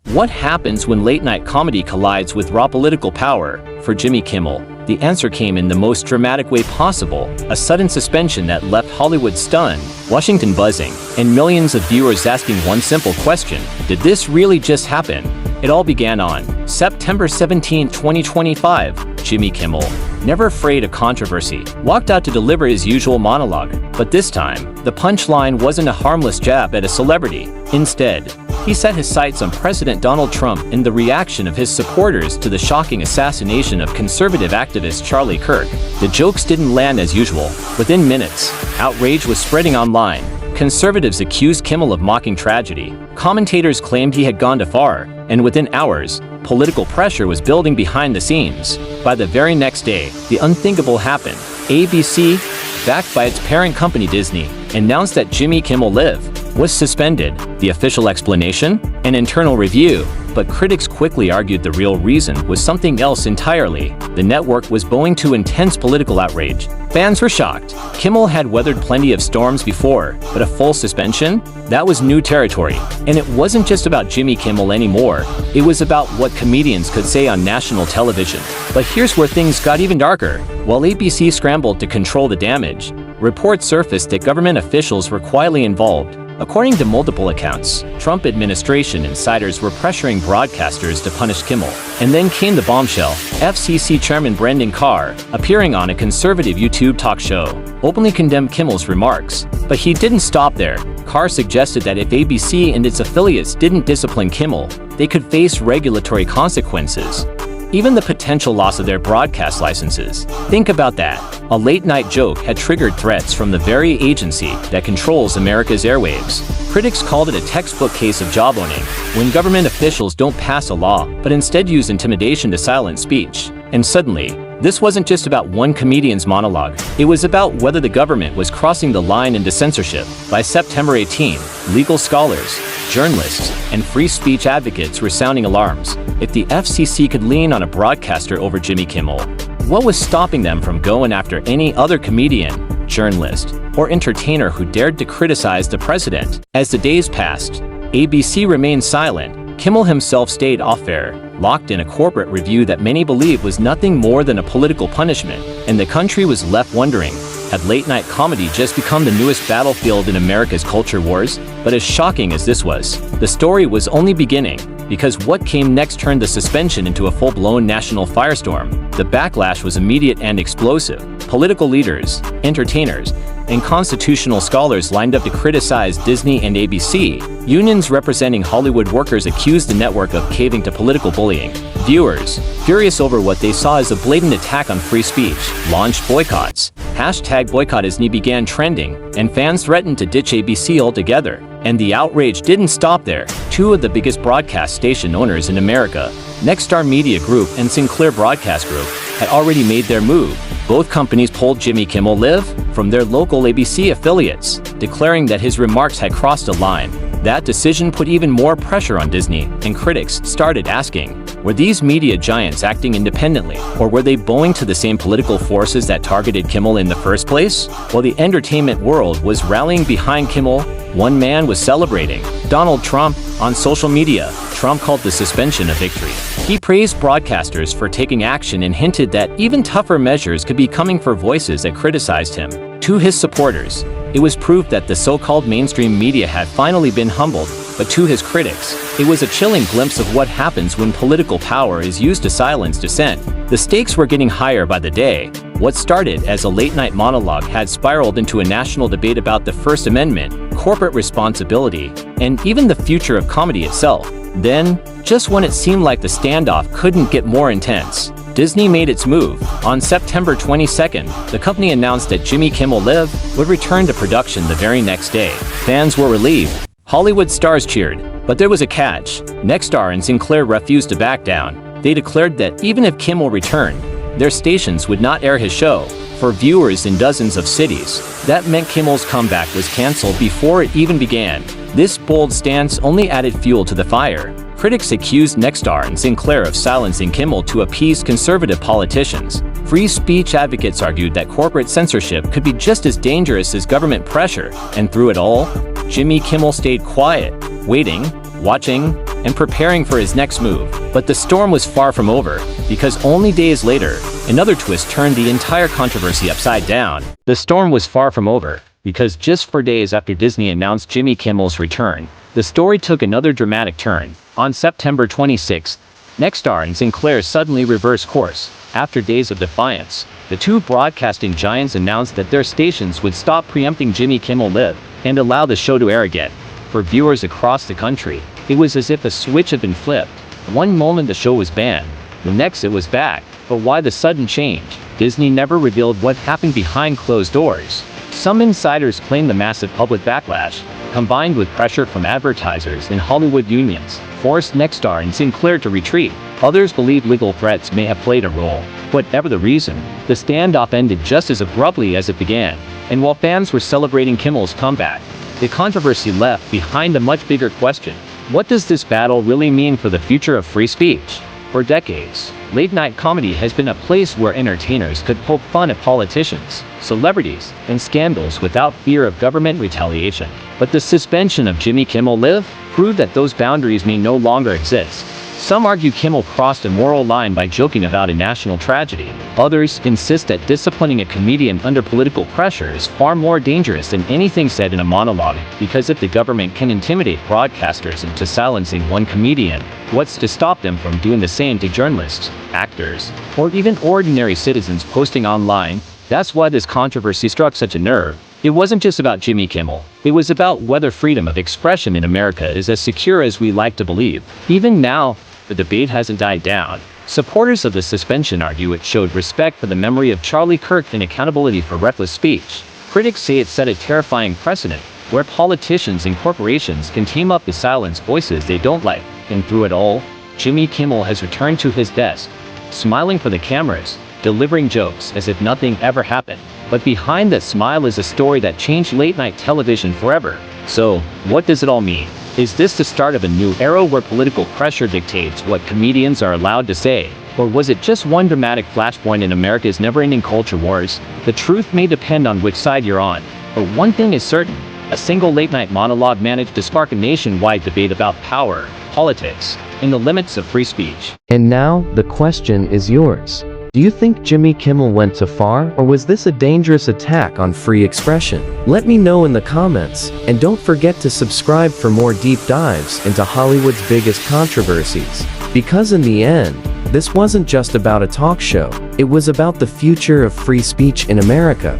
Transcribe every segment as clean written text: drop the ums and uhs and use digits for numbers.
What happens when late-night comedy collides with raw political power? For Jimmy Kimmel, the answer came in the most dramatic way possible, a sudden suspension that left Hollywood stunned, Washington buzzing, and millions of viewers asking one simple question: did this really just happen? It all began on September 17, 2025. Jimmy Kimmel, never afraid of controversy, walked out to deliver his usual monologue. But this time, the punchline wasn't a harmless jab at a celebrity. Instead, he set his sights on President Donald Trump and the reaction of his supporters to the shocking assassination of conservative activist Charlie Kirk. The jokes didn't land as usual. Within minutes, outrage was spreading online. Conservatives accused Kimmel of mocking tragedy. Commentators claimed he had gone too far, and within hours, political pressure was building behind the scenes. By the very next day, the unthinkable happened. ABC, backed by its parent company Disney, announced that Jimmy Kimmel Live was suspended. The official explanation? An internal review. But critics quickly argued the real reason was something else entirely. The network was bowing to intense political outrage. Fans were shocked. Kimmel had weathered plenty of storms before, but a full suspension? That was new territory. And it wasn't just about Jimmy Kimmel anymore. It was about what comedians could say on national television. But here's where things got even darker. While ABC scrambled to control the damage, reports surfaced that government officials were quietly involved. According to multiple accounts, Trump administration insiders were pressuring broadcasters to punish Kimmel. And then came the bombshell: FCC Chairman Brendan Carr, appearing on a conservative YouTube talk show, openly condemned Kimmel's remarks. But he didn't stop there. Carr suggested that if ABC and its affiliates didn't discipline Kimmel, they could face regulatory consequences, even the potential loss of their broadcast licenses. Think about that. A late-night joke had triggered threats from the very agency that controls America's airwaves. Critics called it a textbook case of jawboning, when government officials don't pass a law, but instead use intimidation to silence speech. And suddenly, this wasn't just about one comedian's monologue. It was about whether the government was crossing the line into censorship. By September 18, legal scholars, journalists, and free speech advocates were sounding alarms. If the FCC could lean on a broadcaster over Jimmy Kimmel, what was stopping them from going after any other comedian, journalist, or entertainer who dared to criticize the president? As the days passed, ABC remained silent. Kimmel himself stayed off-air, locked in a corporate review that many believe was nothing more than a political punishment, and the country was left wondering, had late-night comedy just become the newest battlefield in America's culture wars? But as shocking as this was, the story was only beginning, because what came next turned the suspension into a full-blown national firestorm. The backlash was immediate and explosive. Political leaders, entertainers, and constitutional scholars lined up to criticize Disney and ABC. Unions representing Hollywood workers accused the network of caving to political bullying. Viewers, furious over what they saw as a blatant attack on free speech, launched boycotts. #BoycottDisney began trending, and fans threatened to ditch ABC altogether. And the outrage didn't stop there. Two of the biggest broadcast station owners in America, Nexstar Media Group and Sinclair Broadcast Group, had already made their move. Both companies pulled Jimmy Kimmel Live from their local ABC affiliates, declaring that his remarks had crossed a line. That decision put even more pressure on Disney, and critics started asking, were these media giants acting independently, or were they bowing to the same political forces that targeted Kimmel in the first place? While the entertainment world was rallying behind Kimmel, one man was celebrating: Donald Trump. On social media, Trump called the suspension a victory. He praised broadcasters for taking action and hinted that even tougher measures could be coming for voices that criticized him. To his supporters, it was proof that the so-called mainstream media had finally been humbled. But to his critics, it was a chilling glimpse of what happens when political power is used to silence dissent. The stakes were getting higher by the day. What started as a late-night monologue had spiraled into a national debate about the First Amendment, corporate responsibility, and even the future of comedy itself. Then, just when it seemed like the standoff couldn't get more intense, Disney made its move. On September 22nd, the company announced that Jimmy Kimmel Live would return to production the very next day. Fans were relieved. Hollywood stars cheered. But there was a catch. Nexstar and Sinclair refused to back down. They declared that even if Kimmel returned, their stations would not air his show. For viewers in dozens of cities, that meant Kimmel's comeback was canceled before it even began. This bold stance only added fuel to the fire. Critics accused Nexstar and Sinclair of silencing Kimmel to appease conservative politicians. Free speech advocates argued that corporate censorship could be just as dangerous as government pressure. And through it all, Jimmy Kimmel stayed quiet, waiting, watching, and preparing for his next move. But the storm was far from over, because only days later, another twist turned the entire controversy upside down. The storm was far from over, because just 4 days after Disney announced Jimmy Kimmel's return, the story took another dramatic turn. On September 26, Nexstar and Sinclair suddenly reversed course. After days of defiance, the two broadcasting giants announced that their stations would stop preempting Jimmy Kimmel Live and allow the show to air again. For viewers across the country, it was as if a switch had been flipped. One moment the show was banned, the next it was back. But why the sudden change? Disney never revealed what happened behind closed doors. Some insiders claim the massive public backlash, combined with pressure from advertisers and Hollywood unions, forced Nexstar and Sinclair to retreat. Others believe legal threats may have played a role. Whatever the reason, the standoff ended just as abruptly as it began. And while fans were celebrating Kimmel's comeback, the controversy left behind a much bigger question. What does this battle really mean for the future of free speech? For decades, late-night comedy has been a place where entertainers could poke fun at politicians, celebrities, and scandals without fear of government retaliation. But the suspension of Jimmy Kimmel Live proved that those boundaries may no longer exist. Some argue Kimmel crossed a moral line by joking about a national tragedy. Others insist that disciplining a comedian under political pressure is far more dangerous than anything said in a monologue, because if the government can intimidate broadcasters into silencing one comedian, what's to stop them from doing the same to journalists, actors, or even ordinary citizens posting online? That's why this controversy struck such a nerve. It wasn't just about Jimmy Kimmel. It was about whether freedom of expression in America is as secure as we like to believe. Even now, the debate hasn't died down. Supporters of the suspension argue it showed respect for the memory of Charlie Kirk and accountability for reckless speech. Critics say it set a terrifying precedent, where politicians and corporations can team up to silence voices they don't like. And through it all, Jimmy Kimmel has returned to his desk, smiling for the cameras, delivering jokes as if nothing ever happened. But behind that smile is a story that changed late-night television forever. So, what does it all mean? Is this the start of a new era where political pressure dictates what comedians are allowed to say? Or was it just one dramatic flashpoint in America's never-ending culture wars? The truth may depend on which side you're on. But one thing is certain, a single late-night monologue managed to spark a nationwide debate about power, politics, and the limits of free speech. And now, the question is yours. Do you think Jimmy Kimmel went too far, or was this a dangerous attack on free expression? Let me know in the comments, and don't forget to subscribe for more deep dives into Hollywood's biggest controversies. Because in the end, this wasn't just about a talk show, it was about the future of free speech in America.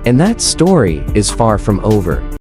And that story is far from over.